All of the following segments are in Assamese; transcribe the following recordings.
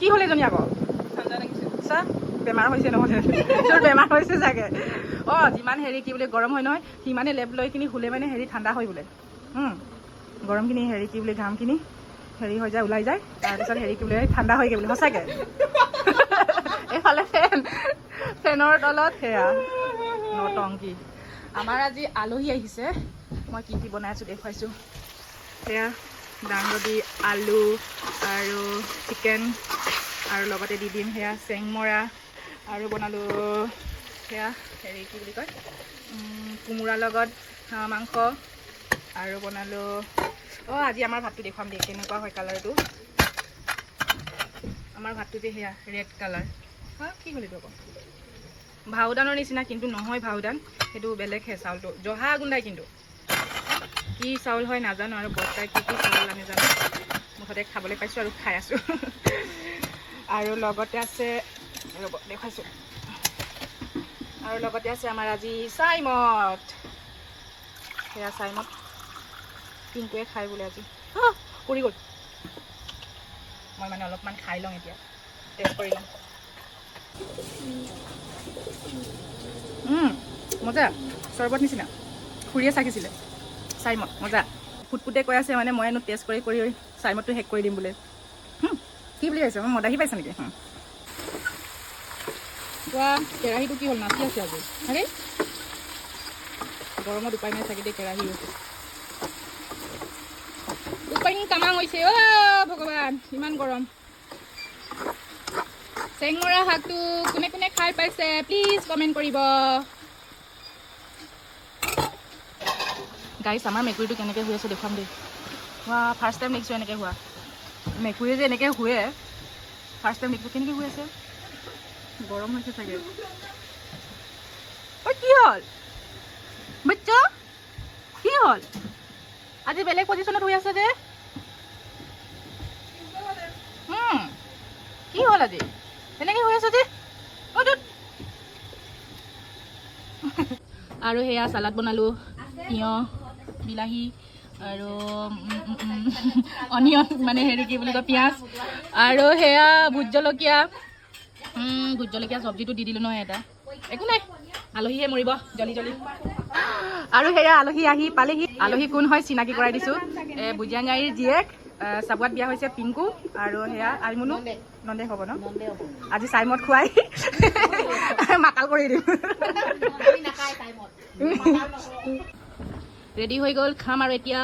কি হ'ল এজনী আকৌ চা বেমাৰ হৈছে নহ'লে তোৰ বেমাৰ হৈছে চাগে অঁ যিমান হেৰি কি বোলে গৰম হয় নহয় সিমানে লেপ লৈ কিনি শুলে মানে হেৰি ঠাণ্ডা হয় বোলে গৰমখিনি হেৰি কি বোলে ঘামখিনি হেৰি হৈ যায় ওলাই যায় তাৰপিছত হেৰি কি বোলে ঠাণ্ডা হয়গৈ বোলে সঁচাকৈ এইফালে ফেনৰ তলত সেয়া নটংকি আমাৰ আজি আলহী আহিছে মই কি বনাই আছোঁ দেখুৱাইছোঁ সেয়া দাংবডি আলু আৰু চিকেন আৰু লগতে দি দিম সেয়া চেংমৰা আৰু বনালোঁ সেয়া হেৰি কি বুলি কয় কোমোৰাৰ লগত হাঁহ মাংস আৰু বনালোঁ অঁ আজি আমাৰ ভাতটো দেখুৱাম দেই কেনেকুৱা হয় কালাৰটো আমাৰ ভাতটো যে সেয়া ৰেড কালাৰ হা কি হ'ল এইটো আকৌ ভাওদানৰ নিচিনা কিন্তু নহয় ভাওদান সেইটো বেলেগহে চাউলটো জহা গোন্ধাই কিন্তু কি চাউল হয় নাজানো আৰু বৰ্তাই কি কি চাউল আমি জানো মুখতে খাবলৈ পাইছোঁ আৰু খাই আছোঁ আৰু লগতে আছে ৰ'ব দেখুৱাইছোঁ আৰু লগতে আছে আমাৰ আজি চাইমদ সেয়া চাইমদ পিংকুৱে খাই বোলে আজি পৰি গ'ল মই মানে অলপমান খাই লওঁ এতিয়া টেষ্ট কৰি লওঁ মজা চৰবত নিচিনা খুৰীয়ে চাকিছিলে চাইমদ মজা ফুটফুটে কৈ আছে মানে মইনো টেষ্ট কৰি চাইমদটো শেষ কৰি দিম বোলে কি বুলি কৈছে মই মদাহি পাইছে নেকি কোৱা কেৰাহীটো কি হ'ল নাচি আছে আজি আৰে গৰমত উপায় নাই চাগে দেই কেৰাহী উপায় তামাং হৈছে অ' ভগৱান ইমান গৰম চেংমৰা শাকটো কোনে কোনে খাই পাইছে প্লিজ কমেণ্ট কৰিব গাইছ আমাৰ মেকুৰীটো কেনেকৈ শুই আছে দেখুৱাম দেই ফাৰ্ষ্ট টাইম দেখিছোঁ এনেকৈ হোৱা মেকুৰীয়ে যে এনেকৈ শুৱে ফাৰ্ষ্ট টাইম দেখিছোঁ কেনেকৈ শুই আছে গৰম হৈছে চাগে ঐ কি হ'ল বাচ্চা কি হ'ল আজি বেলেগ পজিশ্যনত শুই আছে যে কি হ'ল আজি এনেকৈ শুই আছে যে আৰু সেয়া চালাড বনালোঁ তিয়ঁহ বিলাহী আৰু অনিয়ন মানে হেৰি কি বুলি কয় পিঁয়াজ আৰু সেয়া ভোট জলকীয়া চব্জিটো দি দিলোঁ নহয় এটা একো নাই আলহীহে মৰিব জলি জলি আৰু সেয়া আলহী আহি পালেহি আলহী কোন হয় চিনাকি কৰাই দিছোঁ বুজিয়াঙাৰীৰ জীয়েক চাবুৱাত বিয়া হৈছে পিংকু আৰু সেয়া আইমুনু নন্দে হ'ব ন আজি চাইমদ খুৱাই মাতাল কৰি দিম ৰেডি হৈ গ'ল খাম আৰু এতিয়া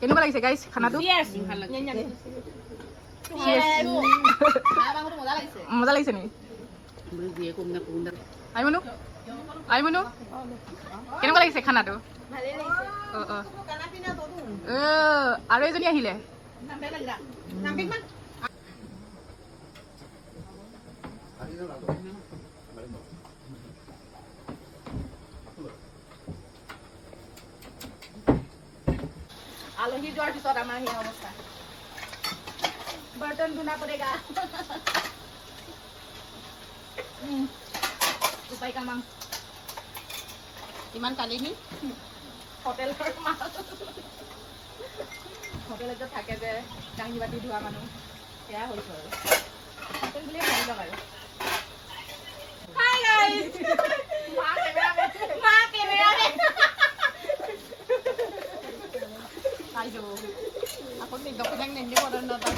কেনেকুৱা লাগিছে গাইছ খানাটো মজা লাগিছে নেকি আইমুনু কেনেকুৱা লাগিছে খানাটো আৰু এজনী আহিলে আলহী যোৱাৰ পিছত আমাৰ সেই অৱস্থা বৰ্তন ধুনা পৰেগা উপায় কামাং ইমান কালিনি হোটেলৰ হোটেলত থাকে যে কাঁহী বাতি ধোৱা মানুহ সেয়া হৈছোঁ আৰু হোটেল বুলিয়ে ভাবি লওক আৰু Aduh, aku tidak punya nyanyi pada nonton.